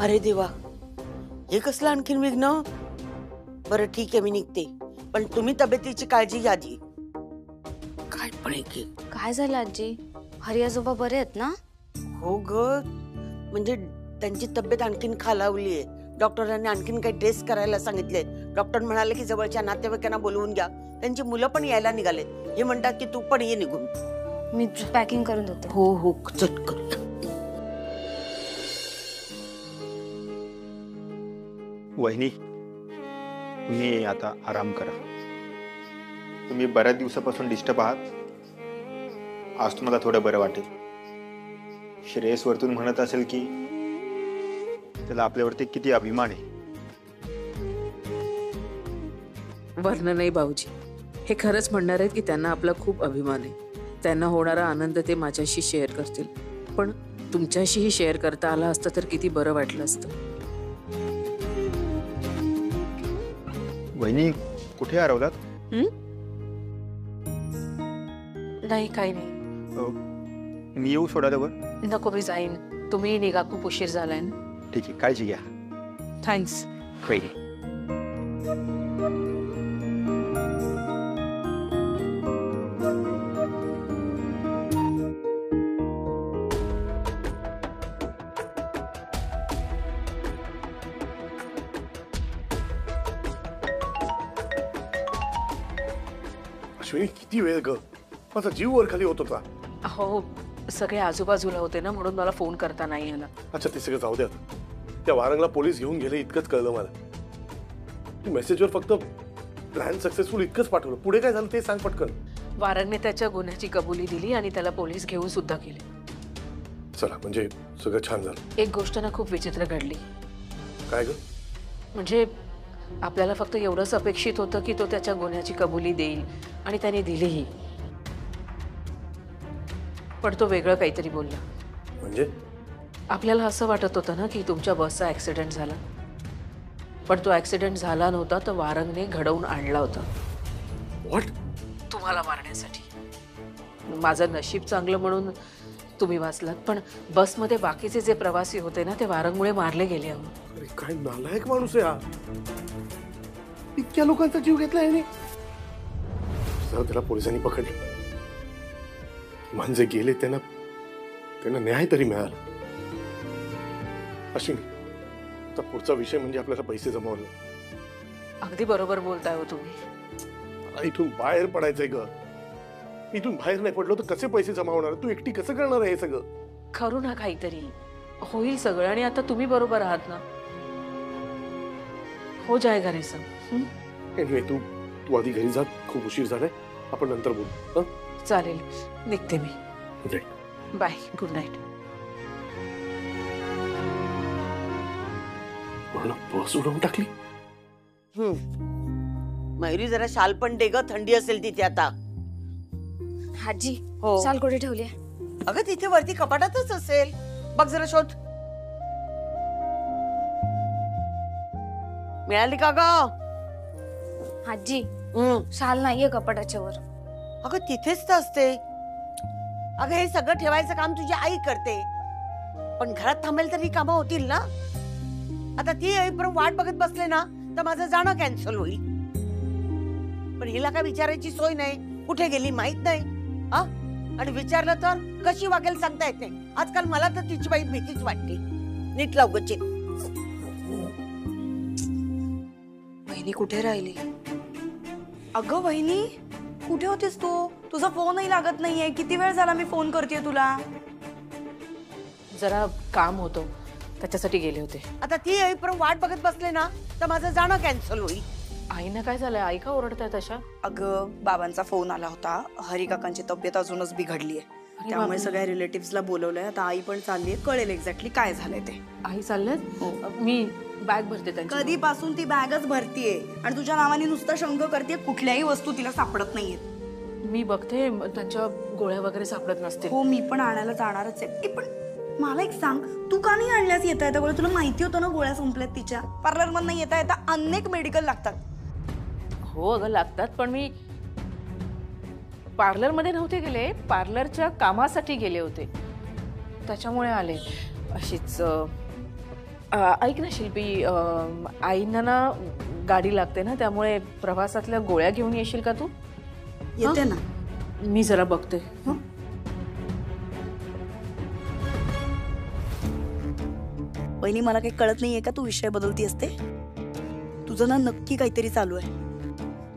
अरे देवा, हे कसलं आणखीन विघ्न? बरं ठीक आहे, मी निघते, पण तुम्ही तब्येतीची काळजी घ्या आजी. काय पण आहे की काय झालं आजी? हरी आजोबा बरे आहेत ना? हो ग, म्हणजे त्यांची तब्येत आणखीन खालावली आहे. डॉक्टरांनी आणखीन काही टेस्ट करायला सांगितले. डॉक्टर म्हणाले की जवळच्या नातेवाईकांना बोलवून घ्या. त्यांची मुलं पण यायला निघालेत. हे म्हणतात की तू पण ये निघून. मी पॅकिंग करून देते. हो हो, चटकन. वहिनी, तुम्ही आता आराम करा. तुम्ही बऱ्याच दिवसापासून डिस्टर्ब आहात. आज तुम्हाला थोडं बरं वाटेल. श्रेयस वरतून म्हणत असेल की त्याला आपल्यावरती किती अभिमान आहे. वर्ण नाही भाऊजी, हे खरंच म्हणणार आहेत की त्यांना आपला खूप अभिमान आहे. त्यांना होणारा आनंद ते माझ्याशी शेअर करतील, पण तुमच्याशीही शेअर करता आला असतं तर किती बरं वाटलं असतं. वहिनी कुठे हरवलात? नाही, काही नाही. मी येऊ सोडायला वर? नको, मी जाईन. तुम्ही निघा, खूप उशीर झालाय ना. ठीक आहे, काळजी घ्या. थँक्स. अश्विनी, किती वेळ ग? माझा जीव वर खाली होत होता. हो, सगळे आजूबाजूला होते ना, म्हणून मला फोन करता नाही आला. अच्छा, ते सगळं जाऊ द्या. त्या वारंगला पोलीस घेऊन गेले इतकंच कळलं मला. तू मेसेजवर फक्त प्लॅन सक्सेसफुल इतकंच पाठवलं. पुढे काय झालं ते सांग पटकन. वारंगने त्याच्या गुन्ह्याची कबुली दिली आणि त्याला पोलीस घेऊन सुद्धा गेले. चला, म्हणजे सगळं छान झालं. एक गोष्ट ना खूप विचित्र घडली. काय ग? म्हणजे आपल्याला फक्त एवढंच अपेक्षित होतं की तो त्याच्या गुन्ह्याची कबुली देईल, आणि त्याने दिलीही. पण तो वेगळं काहीतरी बोलला. म्हणजे? आपल्याला असं वाटत होतं ना की तुमच्या बसचा ॲक्सिडेंट झाला, पण तो ॲक्सिडेंट झाला नव्हता, तर वारंगने घडवून आणला होता. व्हॉट? तुम्हाला मारण्यासाठी. माझं नशीब चांगलं म्हणून तुम्ही वाचलात, पण बसमध्ये बाकीचे जे प्रवासी होते ना, ते वारंगमुळे मारले गेले. अरे काय नालायक माणूस आहे हा. इतक्या लोकांचा जीव घेतला याने. त्याला पोलिसांनी पकडलं. म्हणजे गेले त्यांना न्याय तरी मिळाला. अश्विनी, आता पुढचा विषय म्हणजे आपल्याला पैसे जमवले. अगदी बरोबर बोलताय हो तुम्ही. मला इथून बाहेर पडायचंय ग. इथून बाहेर नाही पडलो तर कसे पैसे जमा होणार? तू एकटी कसं करणार आहे हे सगळं? करू ना काहीतरी, होईल सगळं. आणि आता तुम्ही बरोबर आहात ना. हो जाएगा रे सब. एनिवे, तू आधी घरी जा. खूप उशीर झालाय. आपण नंतर बोलू. चालेल, निघते मी. Good night. Bye. Good night. Bus उडवून टाकली. मयुरी, जरा शाल पण दे ग, थंडी असेल तिथे आता. आजी, हो. शाल कुठे ठेवली? अगं तिथे वरती कपाटातच असेल, बघ जरा शोध. मिळाली का ग? आजी, शाल नाहीये कपाटाच्या वर. अगं तिथेच तर असते. अगं हे सगळं ठेवायचं काम तुझी आई करते, पण घरात थांबेल तर ही कामं होतील ना. आता ती येईपर्यंत वाट बघत बसले ना तर माझं जाणं कॅन्सल होईल. पण हिला काय विचारायची सोय नाही. कुठे गेली माहित नाही. आणि विचारलं तर कशी वागेल सांगता येत नाही. आजकाल मला तर तिची बाई भीतीच वाटते. नीट लावगची. वहिनी कुठे राहिली? अगं वहिनी, कुठे होतीस तू? तुझा फोनही लागत नाहीये. किती वेळ झाला मी फोन करतेय तुला. जरा काम होतं, त्याच्यासाठी गेले होते. आता ती येईपर्यंत वाट बघत बसले ना तर माझं जाणं कॅन्सल होईल. आईनं काय झालंय? आई का ओरडतायत अशा? अगं बाबांचा फोन आला होता. हरी काकांची तब्येत अजूनच बिघडलीये, त्यामुळे सगळ्या रिलेटिव्हजला बोलवलंय. आता आई पण चाललीये. कळेल एक्झॅक्टली काय झालंय ते. आई चालल्यात? मी बॅग भरते त्यांची. कधीपासून ती बॅगच भरतीये आणि तुझ्या नावाने नुसता शंक करते. कुठल्याही वस्तू तिला सापडत नाहीये. मी बघते, त्यांच्या गोळ्या वगैरे सापडत नसते. हो, मी पण आणायला जाणारच आहे. पण मला एक सांग, तू का नाही आणल्यास येता येता गोळ्या? तुला माहिती होतं ना गोळ्या संपल्यात तिच्या. पार्लर मधनं येता येता अनेक मेडिकल लागतात. हो अगं लागतात, पण मी पार्लर मध्ये नव्हते गेले. पार्लरच्या कामासाठी गेले होते, त्याच्यामुळे आले. अशीच ऐक ना शिल्पी, आईंना ना गाडी लागते ना, त्यामुळे प्रवासातल्या गोळ्या घेऊन येशील का तू? येते ना. मी जरा बघते. हं? वहिनी, मला काही कळत नाहीये का तू विषय बदलती असते? तुझं ना नक्की काहीतरी चालू आहे.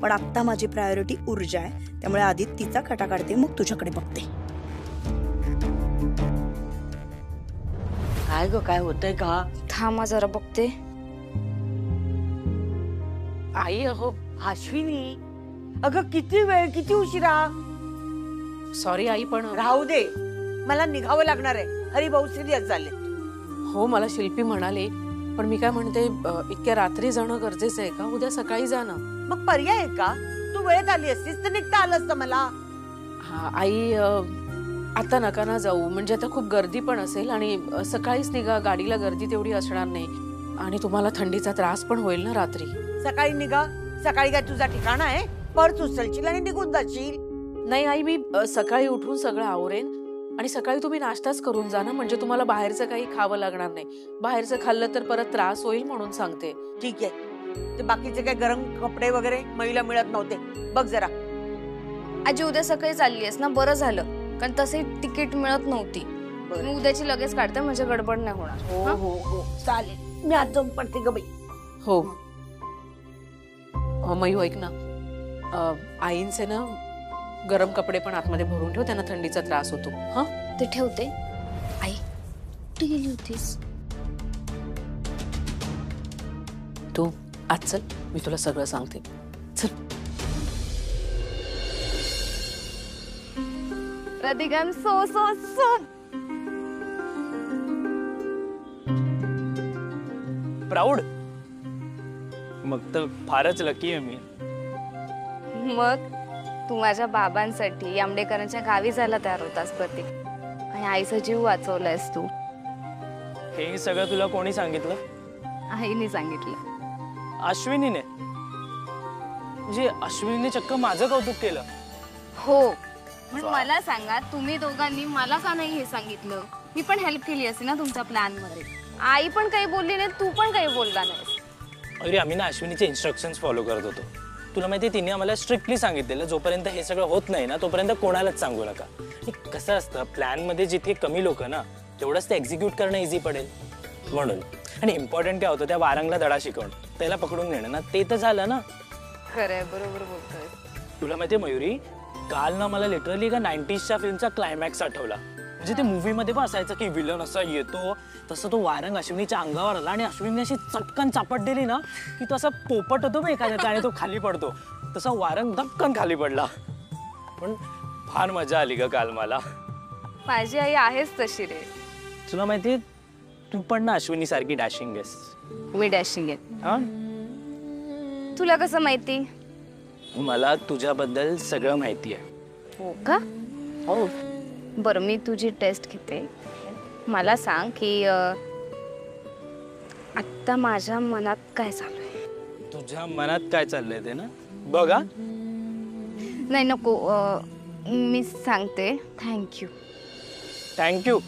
पण आत्ता माझी प्रायोरिटी ऊर्जा आहे, त्यामुळे आधी तिचा खटा काढते, मग तुझ्याकडे बघते. काय ग, काय होतंय का? थांबा जरा बघते. आई अहो अश्विनी, अगं किती वेळ, किती उशिरा. सॉरी आई, पण राहू दे, मला निघावं लागणार आहे. हरिभाऊ सिरियस झाले. हो मला शिल्पी म्हणाली, पण मी काय म्हणते, इतक्या रात्री जाणं गरजेचं आहे का? उद्या सकाळी जा ना. मग पर्याय आहे का? तू वेळेत आली असतीस तर निघता आलं असतं मला. हा आई, आता नका ना जाऊ, म्हणजे आता खूप गर्दी पण असेल आणि सकाळीच निघा, गाडीला गर्दी तेवढी असणार नाही आणि तुम्हाला थंडीचा त्रास पण होईल ना रात्री. सकाळी निघा. सकाळी काय तुझा ठिकाणा आहे? पर्स उचलशील आणि निघून जाशील. नाही आई, मी सकाळी उठून सगळं आवरेन आणि सकाळी तुम्ही नाश्ताच करून जा ना, म्हणजे तुम्हाला बाहेरचं काही खावं लागणार नाही. बाहेरचं खाल्लं तर परत त्रास होईल म्हणून सांगते. ठीक आहे. ते बाकीचे काय गरम कपडे वगैरे महिला मिळत नव्हते, बघ जरा. आजी उद्या सकाळी चालली आहेस ना, बरं झालं, कारण तसे तिकीट मिळत नव्हती. मी उद्याची लगेच काढते, म्हणजे गडबड नाही होणार. हो हं? हो हो, चालेल. मी आज जाऊन पडते ग बाई. हो मयू, ऐक ना, आईंचे ना गरम कपडे पण आतमध्ये भरून ठेव, त्यांना थंडीचा त्रास होतो. हा ते ठेवते. आई कुठे गेली होतीस? तू आज चल, मी तुला सगळं सांगते. चल. Radhika, so so so proud. मग तर फारच लकी आहे मी. मग तू माझ्या बाबांसाठी आंबेकरांच्या गावी जायला तयार होतास प्रतीक, आणि आईचा जीव वाचवलायस तू. हे सगळं तुला कोणी सांगितलं? आईने सांगितलं. अश्विनीने? म्हणजे अश्विनीने चक्क माझं कौतुक केलं? हो, पण मला सांगा, तुम्ही दोघांनी मला का नाही हे सांगितलं? मी पण हेल्प केली असती ना तुमच्या प्लॅन मध्ये. आई पण काही बोलली नाही, तू पण काही बोलला नाहीस. अरे आम्ही ना अश्विनीचे इन्स्ट्रक्शन्स फॉलो करत होतो. तुला माहिती आहे, तिने आम्हाला स्ट्रिक्टली सांगितलेलं, जोपर्यंत हे सगळं होत नाही ना तोपर्यंत कोणालाच सांगू नका. कसं असतं, प्लॅनमध्ये जिथे कमी लोक ना तेवढंच ते एक्झिक्यूट करणं इझी पडेल म्हणून. आणि इम्पॉर्टंट काय होतं, त्या वारंगला धडा शिकवणं, त्याला पकडून नेणं ना, ते तर झालं ना. खरंय, बरोबर बोलतोय. तुला माहिती आहे मयुरी, काल ना मला लिटरली का 90sच्या फिल्मचा क्लायमॅक्स आठवला. म्हणजे ते मूवीमध्ये पण असायचं की विलन असा येतो, तसं तो वारंग अश्विनीच्या अंगावर आला आणि अश्विनीने अशी चटकन चापट दिली ना की तो असा पोपट होतो एखाद्याचा आणि तो खाली पडतो, तसा वारंग धपकन खाली पडला. पण फार मजा आली ग काल मला. माझी आई आहेच तशी रे. तुला माहितीये, तू पण ना अश्विनी सारखी डॅशिंग आहेस. मी डॅशिंग आहे. हा, तुला कसं माहिती? मला तुझ्याबद्दल सगळं माहिती आहे. हो का? हो. बरं, मी तुझी टेस्ट घेते. मला सांग की आत्ता माझ्या मनात काय चालू आहे? तुझ्या मनात काय चाललंय ते ना बघा. नाही नको, मी सांगते. थँक्यू. थँक्यू?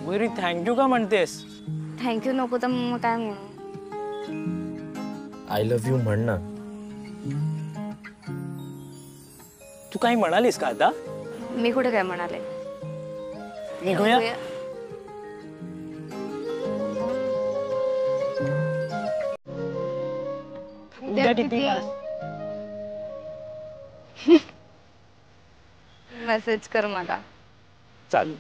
मयुरी थँक्यू का म्हणतेस? थँक्यू नको तर मग काय म्हणू? आय लव्ह यू म्हण ना. तू काही म्हणालीस का आता? मी कुठे काय म्हणाले? निघूया. उद्या किती? मेसेज कर मला. चालेल.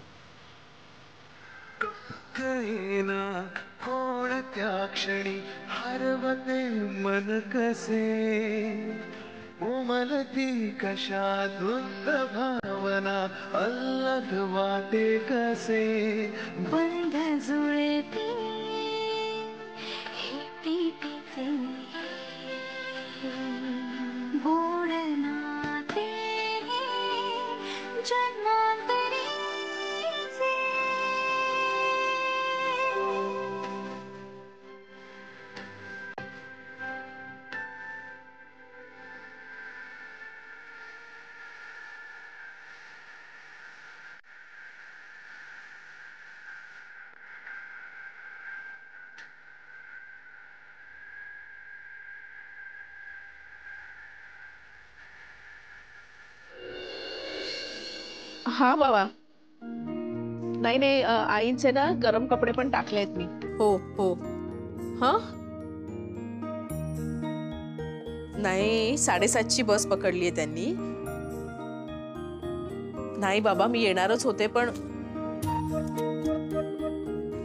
त्या क्षणी हरवते मन कसे उमलती कशा धुंद भावना अल्लग वाटे कसे बंद जुळते गोड नाते जन्मांतरीचे. हा बाबा. नाही नाही आईचे ना गरम कपडे पण टाकलेत मी. हो हो. हा नाही 7:30ची बस पकडली आहे त्यांनी. नाही बाबा मी येणारच होते पण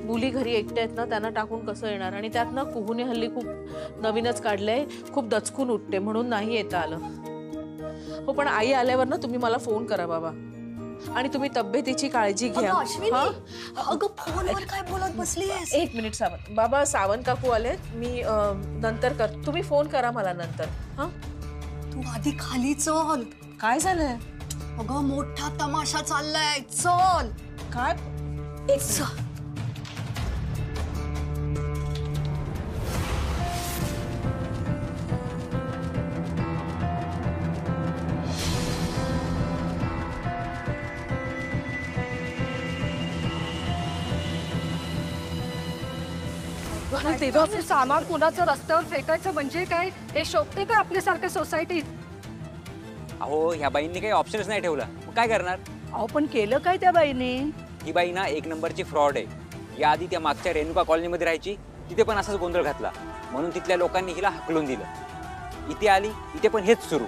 मुली घरी एकट्या आहेत ना त्यांना टाकून कसं येणार आणि त्यात ना कुहूने हल्ली खूप नवीनच काढलंय खूप दचकून उठते म्हणून नाही येता आलं. हो पण आई आल्यावर ना तुम्ही मला फोन करा बाबा आणि तुम्ही तब्येतीची काळजी घ्या. अगं फोनवर काय बोलत बसलीयस? एक मिनिट सावंत बाबा. सावंत काकू आलेत मी नंतर कर. तुम्ही फोन करा मला नंतर. हा तू आधी खाली चल. काय झालंय? अगं मोठा तमाशा चाललाय. चल. काय? एक चल. देवाचं सामान कुणाचं रस्त्यावर फेकायचं म्हणजे काय? हे शोभते का आपल्यासारख्या सोसायटीत? अहो ह्या बाईंनी काही ऑप्शनच नाही ठेवला, मग काय करणार? अहो पण केलं काय त्या बाईने? ही बाई ना 1 नंबरची फ्रॉड आहे. याआधी त्या मागच्या रेणुका कॉलनीमध्ये राहायची, तिथे पण असाच गोंधळ घातला म्हणून तिथल्या लोकांनी हिला हकलून दिलं. इथे आली, इथे पण हेच सुरू.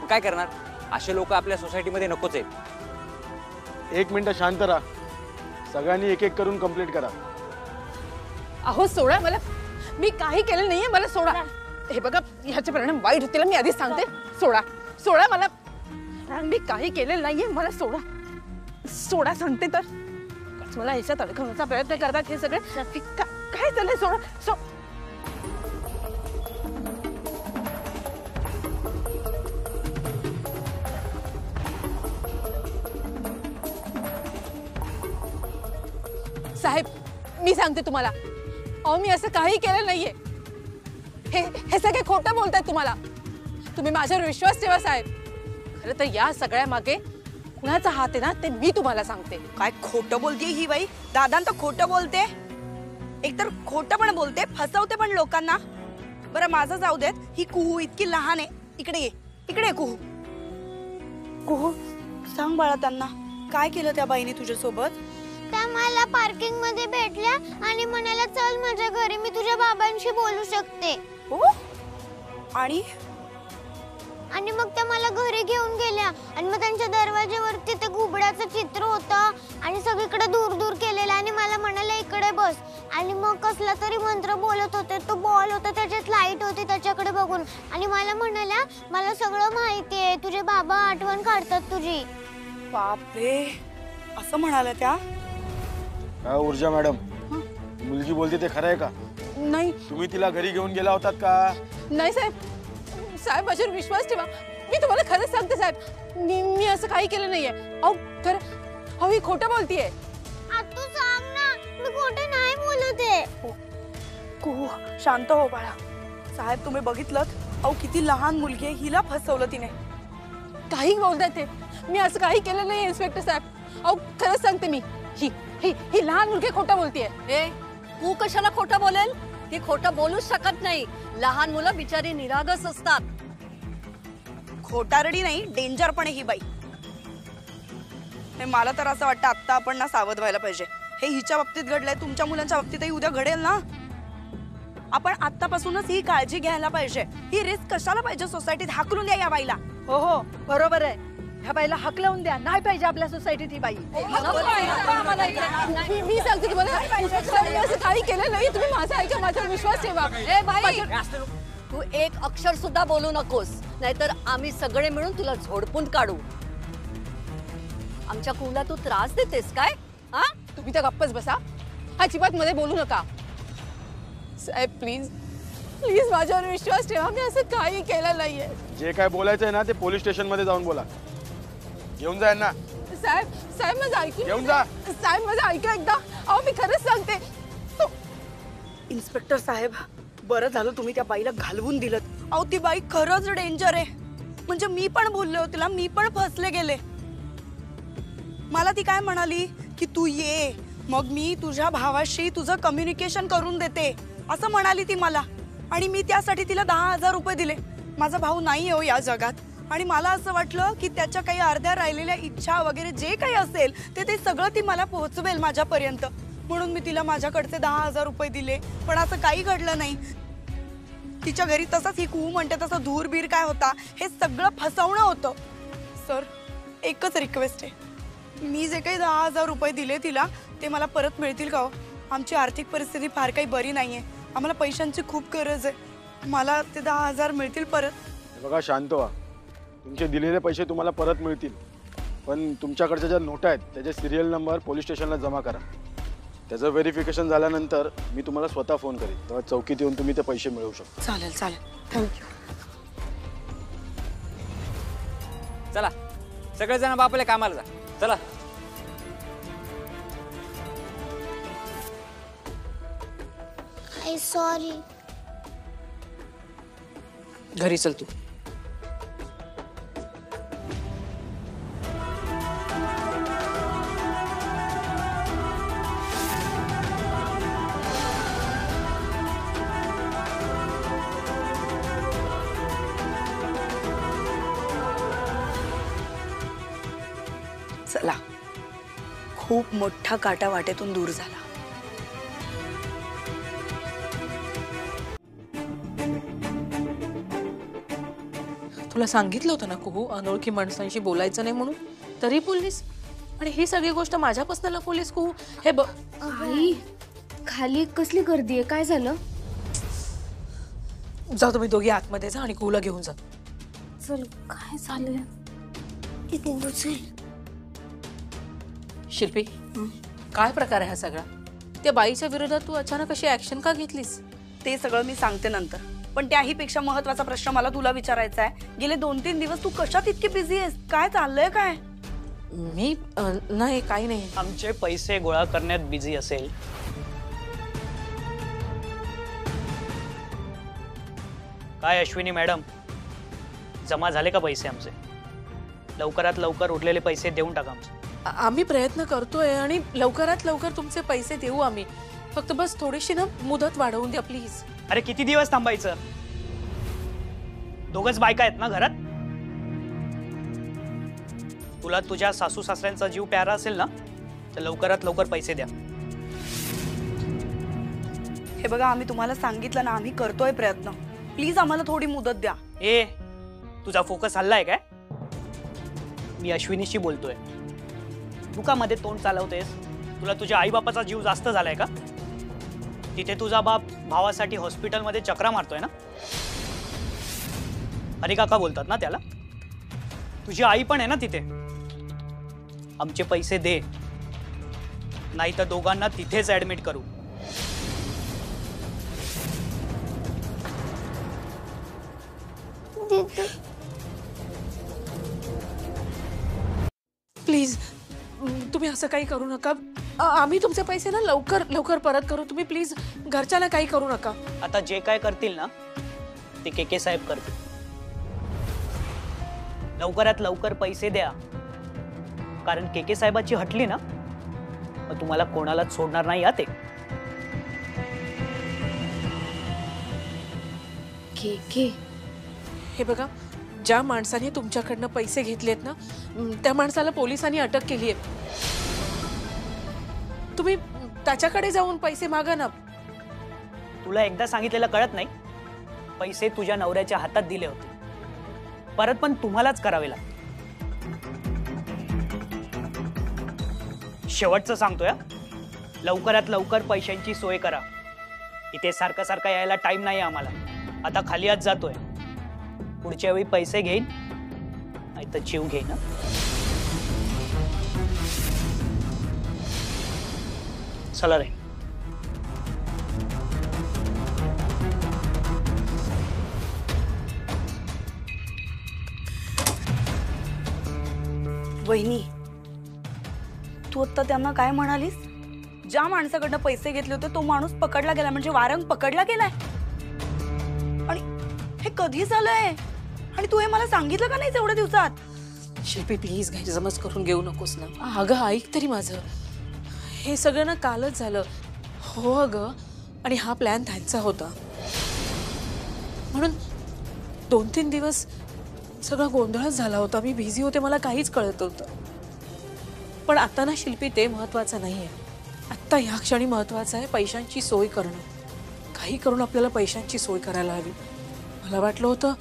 मग काय करणार? असे लोक आपल्या सोसायटीमध्ये नकोच आहेत. 1 मिनिट शांत राहा. सगळ्यांनी एक एक करून कंप्लीट करा. अहो सोडा मला. मी काही केलं नाहीये. मला सोडा. हे बघा ह्याचे परिणाम वाईट होतील मी आधीच सांगते. सोडा सोडा मला. मी काही केलेलं नाहीये. मला सोडा. सोडा सांगते तर. मला ह्याच्यात अडकवण्याचा प्रयत्न करतात हे सगळे. काय चाललंय? सोडा. साहेब मी सांगते तुम्हाला. अहो मी असं काही केलं नाहीये. हे सगळे खोटं बोलतायत तुम्हाला. तुम्ही माझ्यावर विश्वास ठेवा साहेब. खरं तर या सगळ्या मागे कुणाचा हात आहे ना ते मी तुम्हाला सांगते. काय खोटं बोलतेय ही बाई? दादांत खोटं बोलते. एकतर खोटं पण बोलते, फसवते पण लोकांना. बरं माझं जाऊ देत. ही कुहू इतकी लहान आहे. इकडे ये. इकडे ये कुहू. कुहू सांग बाळा त्यांना काय केलं त्या बाईने तुझ्यासोबत? त्या मला पार्किंग मध्ये भेटल्या आणि म्हणाला चल माझ्या घरी, मी तुझ्या बाबांशी बोलू शकते. आणि मग त्या मला घरी घेऊन गेल्या आणि मग त्यांच्या दरवाजेवरती ते घुबडाचं चित्र होतं आणि सगळीकडे दूर दूर केलेलं आणि मला म्हणाले इकडे बस. आणि मग कसला तरी मंत्र बोलत होते. तो बॉल होता त्याच्यात लाईट होती त्याच्याकडे बघून आणि मला म्हणाल्या मला सगळं माहिती आहे, तुझे बाबा आठवण काढतात तुझी. बापरे असं म्हणाल्या त्या? ऊर्जा मॅडम मुलगी बोलते ते खरं आहे का? नाही. तुम्ही तिला घरी घेऊन गेला होतात का? नाही साहेब. साहेब माझ्यावर विश्वास ठेवा. मी तुम्हाला खरंच सांगते साहेब. मी असं काही केलं नाहीये. अहो खरं. अहो ही खोटं बोलतीये. तू सांग ना. मी खोटं नाही बोलते. कुहू शांत हो बाळा. साहेब तुम्ही बघितलं अहो किती लहान मुलगी आहे. हिला फसवलं तिने. काही बोलताय ते. मी असं काही केलं नाही इन्स्पेक्टर साहेब. अहो खरंच सांगते मी. ही लहान मुलगी खोटं बोलतीये. तू कशाला खोटं बोलेल? ती खोटं बोलूच शकत नाही. लहान मुलं बिचारी निरागस असतात. खोटारडी नाही डेंजर पण ही बाई. हे मला तर असं वाटतं आता आपण ना सावध व्हायला पाहिजे. हे हिच्या बाबतीत घडलंय, तुमच्या मुलांच्या बाबतीतही उद्या घडेल ना. आपण आतापासूनच ही काळजी घ्यायला पाहिजे. ही रिस्क कशाला पाहिजे सोसायटीत? हाकलून द्या या बाईला. हो बरोबर आहे. ह्या बाईला हकलवून द्या. नाही पाहिजे आपल्या सोसायटीत ही बाई. मी सांगते तुम्हाला असं काही केलं नाही. तुम्ही माझा ऐका. माझ्यावर विश्वास ठेवा. तू एक अक्षर सुद्धा बोलू नकोस, नाहीतर आम्ही सगळे मिळून तुला झोडपून काढू. आमच्या कुला तू त्रास देतेस काय? हा तुम्ही तर गप्पच बसा. अजिबात मध्ये बोलू नका. साहेब प्लीज प्लीज माझ्यावर विश्वास ठेवा. मी असं काही केलं नाहीये. जे काय बोलायचंय ना ते पोलीस स्टेशन मध्ये जाऊन बोला. घेऊन जा ना. साहेब माझं ऐकून घेऊन जा. साहेब माझं ऐका एकदा. अहो मी खरंच सांगते. इन्स्पेक्टर साहेब बरं झालं तुम्ही त्या बाईला घालवून दिलं. अहो ती बाई खरंच डेंजर आहे. म्हणजे मी पण बोलले होते तिला. मी पण फसले गेले. मला ती काय म्हणाली की तू ये मग मी तुझ्या भावाशी तुझं कम्युनिकेशन करून देते असं म्हणाली ती मला. आणि मी त्यासाठी तिला 10,000 रुपये दिले. माझा भाऊ नाही हो या जगात. आणि मला असं वाटलं की त्याच्या काही अर्ध्या राहिलेल्या इच्छा वगैरे जे काही असेल ते सगळं ती मला पोहोचवेल माझ्यापर्यंत, म्हणून मी तिला माझ्याकडचे 10,000 रुपये दिले. पण असं काही घडलं नाही. तिच्या घरी तसंच ही कू म्हणते तसं धूरबीर काय होता, हे सगळं फसवणं होतं. सर, एकच रिक्वेस्ट आहे, मी जे काही 10,000 रुपये दिले तिला ते मला परत मिळतील का हो? आमची आर्थिक परिस्थिती फार काही बरी नाहीये, आम्हाला पैशांची खूप गरज आहे. मला ते 10,000 मिळतील परत? बघा शांत व्हा, तुमचे दिलेले पैसे तुम्हाला परत मिळतील, पण तुमच्याकडच्या ज्या नोटा आहेत त्याचे सिरियल नंबर पोलीस स्टेशनला जमा करा. त्याचं व्हेरिफिकेशन झाल्यानंतर मी तुम्हाला स्वतः फोन करेन, तेव्हा चौकीत येऊन तुम्ही ते पैसे मिळवू शकता. चालेल चालेल, थँक्यू. चला सगळेजण बापाला कामाला जा. चला. आई सॉरी. घरी चल तू. चला, खूप मोठा काटा वाटेतून दूर झाला. तुला सांगितलं होतं ना कुहू, अनोळखी माणसांशी बोलायचं नाही म्हणून, तरी बोललीस. आणि ही सगळी गोष्ट माझ्यापासून लपवलीस कुहू. हे बघ आई, खाली कसली गर्दी आहे, काय झालं? जा तुम्ही दोघी आतमध्ये जा आणि कुहूला घेऊन जा. चल, काय झालं? किती बुचेल. शिल्पी, काय प्रकार आहे हा सगळा? त्या बाईच्या विरोधात तू अचानक अशी ऍक्शन का घेतलीस? ते सगळं मी सांगते नंतर, पण त्याही पेक्षा महत्वाचा प्रश्न मला तुला विचारायचा आहे. गेले 2-3 दिवस तू कशात इतकी बिझी आहेस? काय चाललंय काय? मी नाही, काही नाही. आमचे पैसे गोळा करण्यात बिझी असेल. काय अश्विनी मॅडम, जमा झाले का पैसे आमचे? लवकरात लवकर उरलेले पैसे देऊन टाका आमचे. आम्ही प्रयत्न करतोय आणि लवकरात लवकर तुमचे पैसे देऊ आम्ही. फक्त बस थोडीशी ना मुदत वाढवून द्या प्लीज. अरे किती दिवस थांबायचं? दोघच बायका आहेत ना घरात? तुला तुझ्या सासू सासऱ्यांचा जीव प्यारा असेल ना, तर लवकरात लवकर पैसे द्या. हे बघा, आम्ही तुम्हाला सांगितलं ना, आम्ही करतोय प्रयत्न. प्लीज आम्हाला थोडी मुदत द्या. ए, तुझा फोकस हल्लाय काय? मी अश्विनीशी बोलतोय. तू का मध्ये तोंड चालवतेस? तुला तुझ्या आई बापाचा जीव जास्त झालाय का? तिथे तुझा बाप भावासाठी हॉस्पिटलमध्ये चक्रा मारतोय ना? हरी काका बोलतात ना त्याला. तुझी आई पण आहे ना तिथे. आमचे पैसे दे, नाही तर दोघांना तिथेच ऍडमिट करू. प्लीज तुम्ही असं काही करू नका. आम्ही तुमचे पैसे ना लवकर लवकर परत करू. तुम्ही प्लीज घरच्याला काही करू नका. आता जे काय करतील ना ते केके साहेब करतील. लवकरात लवकर पैसे द्या, कारण केके साहेबाची हटली ना मग तुम्हाला कोणालाच सोडणार नाही. ते केके, हे बघा, ज्या माणसाने तुमच्याकडनं पैसे घेतलेत ना, त्या माणसाला पोलिसांनी अटक केली आहे. तुम्ही त्याच्याकडे जाऊन पैसे मागा ना. तुला एकदा सांगितलेलं कळत नाही? पैसे तुझ्या नवऱ्याच्या हातात दिले होते, परत पण तुम्हालाच करावे लागते. शेवटचं सांगतोय, लवकरात लवकर पैशांची सोय करा. इथे सारखं सारखं यायला टाइम नाही आम्हाला. आता खाली आज जातोय, पुढच्या वेळी पैसे घेईन नाही तर जीव घेईन. चला रे. वहिनी, तू आता त्यांना काय म्हणालीस? ज्या माणसाकडनं पैसे घेतले होते तो माणूस पकडला गेला, म्हणजे वारंग पकडला गेलाय? आणि हे कधी झालंय? आणि तू हे मला सांगितलं का नाही एवढ्या दिवसात? शिल्पी प्लीज गैरसमज करून घेऊ नकोस ना. अगं ऐक तरी माझं, हे सगळं ना कालच झालं. हो अगं, आणि हा प्लॅन त्यांचा होता, म्हणून 2-3 दिवस सगळा गोंधळच झाला होता. मी बिझी होते, मला काहीच कळत नव्हतं. पण आता ना शिल्पी ते महत्वाचं नाहीये. आत्ता ह्या क्षणी महत्वाचं आहे पैशांची सोय करणं. काही करून आपल्याला पैशांची सोय करायला हवी. मला वाटलं होतं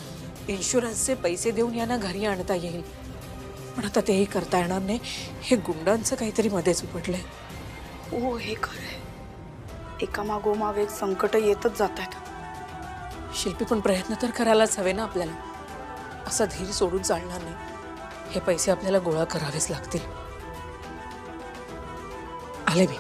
इन्शुरन्सचे पैसे देऊन यांना घरी आणता येईल, पण आता तेही करता येणार नाही. हे गुंडांचं काहीतरी मध्येच उपटलंय. हो, हे खरंय. एका मागोमाग एक संकट येतच जात आहेत. शिल्पी, पण प्रयत्न तर करायलाच हवे ना आपल्याला. असा धीर सोडून चालणार नाही. हे पैसे आपल्याला गोळा करावेच लागतील. आले मी.